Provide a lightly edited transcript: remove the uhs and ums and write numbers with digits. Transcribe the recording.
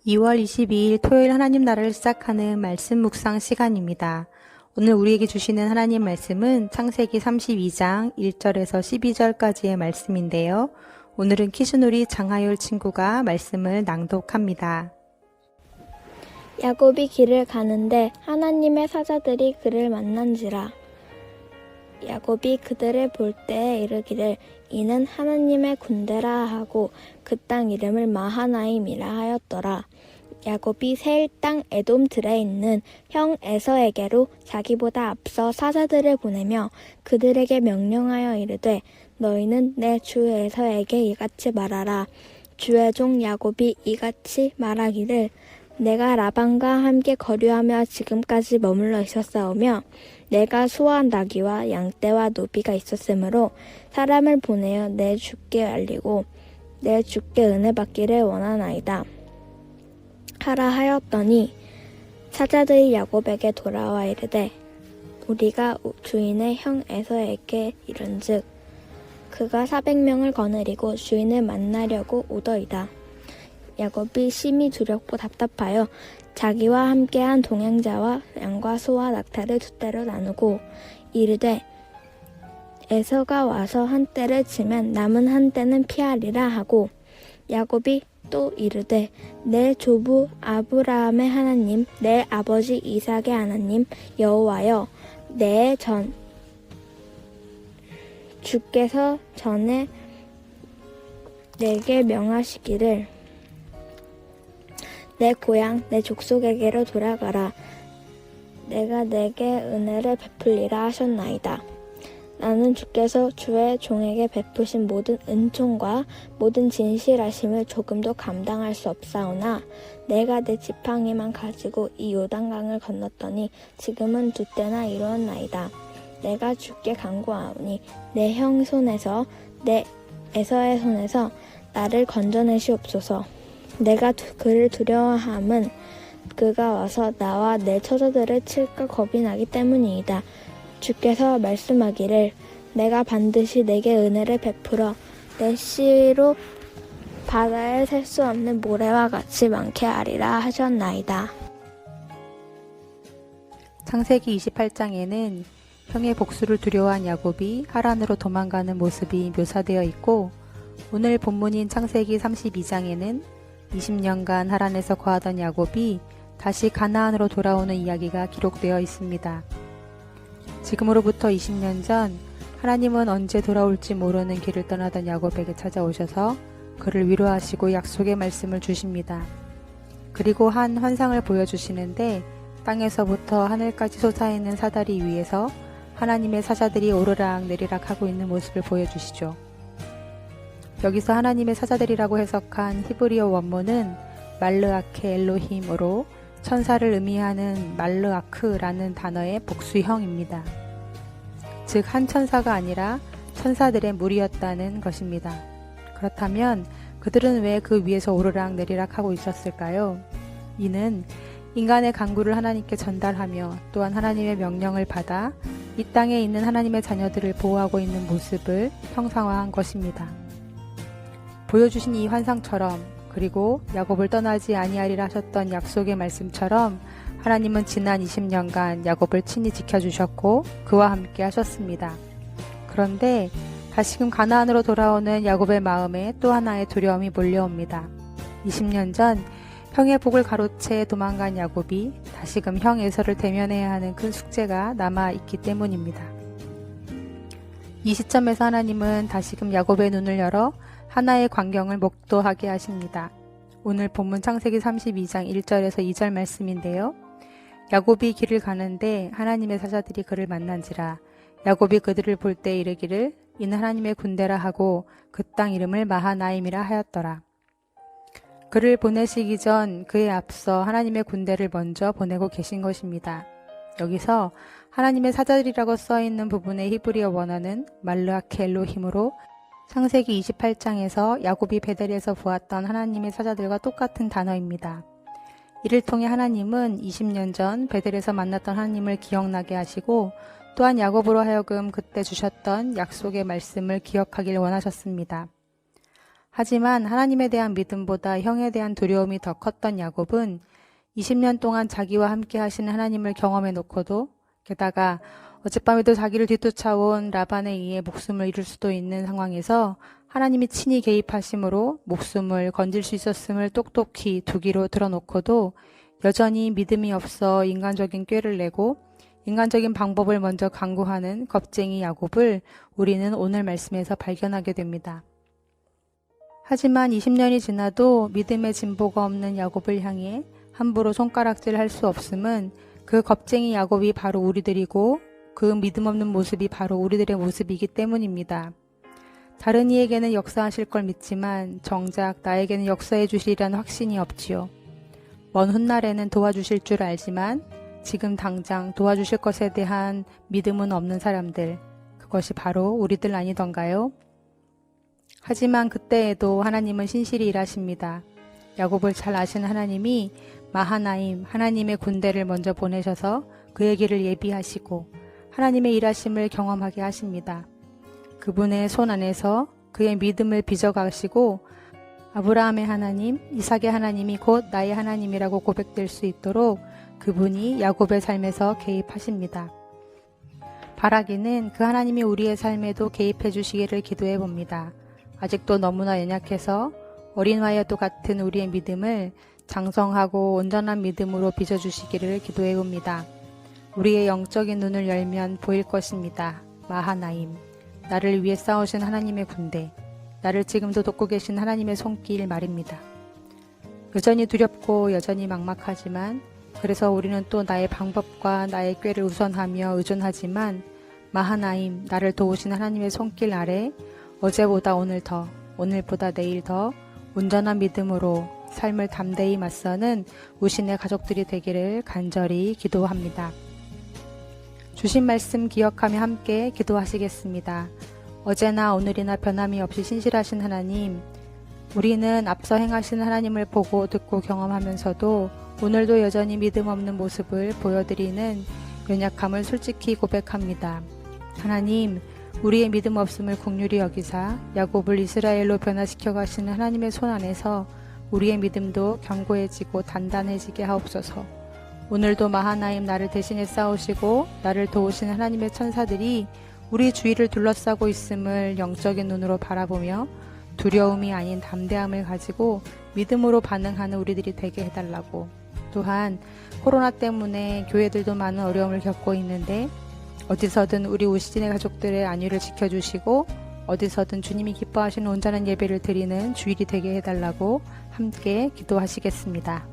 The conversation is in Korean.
2월 22일 토요일 하나님 나라를 시작하는 말씀 묵상 시간입니다. 오늘 우리에게 주시는 하나님 말씀은 창세기 32장 1절에서 12절까지의 말씀인데요. 오늘은 키즈놀이 장하율 친구가 말씀을 낭독합니다. 야곱이 길을 가는데 하나님의 사자들이 그를 만난지라. 야곱이 그들을 볼 때에 이르기를 이는 하나님의 군대라 하고 그 땅 이름을 마하나임이라 하였더라. 야곱이 세일 땅 에돔 들에 있는 형 에서에게로 자기보다 앞서 사자들을 보내며 그들에게 명령하여 이르되 너희는 내 주 에서에게 이같이 말하라. 주의 종 야곱이 이같이 말하기를 내가 라반과 함께 거류하며 지금까지 머물러 있었사오며 내가 소와 나귀와 양떼와 노비가 있었으므로 사람을 보내어 내 주께 알리고 내 주께 은혜 받기를 원하나이다 하라 하였더니 사자들이 야곱에게 돌아와 이르되 우리가 주인의 형 에서에게 이른즉 그가 400명을 거느리고 주인을 만나려고 오더이다. 야곱이 심히 두렵고 답답하여 자기와 함께한 동행자와 양과 소와 낙타를 두 떼로 나누고 이르되 에서가 와서 한 떼를 치면 남은 한 떼는 피하리라 하고 야곱이 또 이르되 내 조부 아브라함의 하나님 내 아버지 이삭의 하나님 여호와여 내 주께서 전에 내게 명하시기를 내 고향 내 족속에게로 돌아가라. 내가 내게 은혜를 베풀리라 하셨나이다. 나는 주께서 주의 종에게 베푸신 모든 은총과 모든 진실하심을 조금도 감당할 수 없사오나 내가 내 지팡이만 가지고 이 요단강을 건넜더니 지금은 두 때나 이루었나이다. 내가 주께 간구하오니 내 형 손에서 내 에서의 손에서 나를 건져내시옵소서. 내가 그를 두려워함은 그가 와서 나와 내 처자들을 칠까 겁이 나기 때문이이다. 주께서 말씀하기를 내가 반드시 내게 은혜를 베풀어 내 씨로 바다에 셀 수 없는 모래와 같이 많게 하리라 하셨나이다. 창세기 28장에는 형의 복수를 두려워한 야곱이 하란으로 도망가는 모습이 묘사되어 있고 오늘 본문인 창세기 32장에는 20년간 하란에서 거하던 야곱이 다시 가나안으로 돌아오는 이야기가 기록되어 있습니다. 지금으로부터 20년 전 하나님은 언제 돌아올지 모르는 길을 떠나던 야곱에게 찾아오셔서 그를 위로하시고 약속의 말씀을 주십니다. 그리고 한 환상을 보여주시는데 땅에서부터 하늘까지 솟아있는 사다리 위에서 하나님의 사자들이 오르락 내리락 하고 있는 모습을 보여주시죠. 여기서 하나님의 사자들이라고 해석한 히브리어 원문은 말르아케 엘로힘으로 천사를 의미하는 말르아크라는 단어의 복수형입니다. 즉 한 천사가 아니라 천사들의 무리였다는 것입니다. 그렇다면 그들은 왜 그 위에서 오르락 내리락 하고 있었을까요? 이는 인간의 간구를 하나님께 전달하며 또한 하나님의 명령을 받아 이 땅에 있는 하나님의 자녀들을 보호하고 있는 모습을 형상화한 것입니다. 보여주신 이 환상처럼 그리고 야곱을 떠나지 아니하리라 하셨던 약속의 말씀처럼 하나님은 지난 20년간 야곱을 친히 지켜주셨고 그와 함께 하셨습니다. 그런데 다시금 가나안으로 돌아오는 야곱의 마음에 또 하나의 두려움이 몰려옵니다. 20년 전 형의 복을 가로채 도망간 야곱이 다시금 형 에서를 대면해야 하는 큰 숙제가 남아있기 때문입니다. 이 시점에서 하나님은 다시금 야곱의 눈을 열어 하나의 광경을 목도하게 하십니다. 오늘 본문 창세기 32장 1절에서 2절 말씀인데요. 야곱이 길을 가는데 하나님의 사자들이 그를 만난지라. 야곱이 그들을 볼 때 이르기를 이는 하나님의 군대라 하고 그 땅 이름을 마하나임이라 하였더라. 그를 보내시기 전 그에 앞서 하나님의 군대를 먼저 보내고 계신 것입니다. 여기서 하나님의 사자들이라고 써있는 부분의 히브리어 원어는 말르아케 엘로힘으로 창세기 28장에서 야곱이 베델에서 보았던 하나님의 사자들과 똑같은 단어입니다. 이를 통해 하나님은 20년 전 베델에서 만났던 하나님을 기억나게 하시고 또한 야곱으로 하여금 그때 주셨던 약속의 말씀을 기억하길 원하셨습니다. 하지만 하나님에 대한 믿음보다 형에 대한 두려움이 더 컸던 야곱은 20년 동안 자기와 함께 하시는 하나님을 경험해 놓고도 게다가 어젯밤에도 자기를 뒤쫓아온 라반에 의해 목숨을 잃을 수도 있는 상황에서 하나님이 친히 개입하심으로 목숨을 건질 수 있었음을 똑똑히 두기로 들어놓고도 여전히 믿음이 없어 인간적인 꾀를 내고 인간적인 방법을 먼저 강구하는 겁쟁이 야곱을 우리는 오늘 말씀에서 발견하게 됩니다. 하지만 20년이 지나도 믿음의 진보가 없는 야곱을 향해 함부로 손가락질 할 수 없음은 그 겁쟁이 야곱이 바로 우리들이고 그 믿음 없는 모습이 바로 우리들의 모습이기 때문입니다. 다른 이에게는 역사하실 걸 믿지만 정작 나에게는 역사해 주시리라는 확신이 없지요. 먼 훗날에는 도와주실 줄 알지만 지금 당장 도와주실 것에 대한 믿음은 없는 사람들, 그것이 바로 우리들 아니던가요? 하지만 그때에도 하나님은 신실히 일하십니다. 야곱을 잘 아시는 하나님이 마하나임, 하나님의 군대를 먼저 보내셔서 그의 길을 예비하시고 하나님의 일하심을 경험하게 하십니다. 그분의 손 안에서 그의 믿음을 빚어가시고 아브라함의 하나님, 이삭의 하나님이 곧 나의 하나님이라고 고백될 수 있도록 그분이 야곱의 삶에서 개입하십니다. 바라기는 그 하나님이 우리의 삶에도 개입해 주시기를 기도해 봅니다. 아직도 너무나 연약해서 어린아이와도 같은 우리의 믿음을 장성하고 온전한 믿음으로 빚어주시기를 기도해 봅니다. 우리의 영적인 눈을 열면 보일 것입니다. 마하나임, 나를 위해 싸우신 하나님의 군대, 나를 지금도 돕고 계신 하나님의 손길 말입니다. 여전히 두렵고 여전히 막막하지만 그래서 우리는 또 나의 방법과 나의 꾀를 우선하며 의존하지만 마하나임, 나를 도우신 하나님의 손길 아래 어제보다 오늘 더, 오늘보다 내일 더 온전한 믿음으로 삶을 담대히 맞서는 우신의 가족들이 되기를 간절히 기도합니다. 주신 말씀 기억하며 함께 기도하시겠습니다. 어제나 오늘이나 변함이 없이 신실하신 하나님, 우리는 앞서 행하신 하나님을 보고 듣고 경험하면서도 오늘도 여전히 믿음 없는 모습을 보여드리는 연약함을 솔직히 고백합니다. 하나님, 우리의 믿음 없음을 긍휼히 여기사 야곱을 이스라엘로 변화시켜 가시는 하나님의 손 안에서 우리의 믿음도 견고해지고 단단해지게 하옵소서. 오늘도 마하나임 나를 대신해 싸우시고 나를 도우시는 하나님의 천사들이 우리 주위를 둘러싸고 있음을 영적인 눈으로 바라보며 두려움이 아닌 담대함을 가지고 믿음으로 반응하는 우리들이 되게 해달라고. 또한 코로나 때문에 교회들도 많은 어려움을 겪고 있는데 어디서든 우리 우신의 가족들의 안위를 지켜주시고 어디서든 주님이 기뻐하시는 온전한 예배를 드리는 주일이 되게 해달라고 함께 기도하시겠습니다.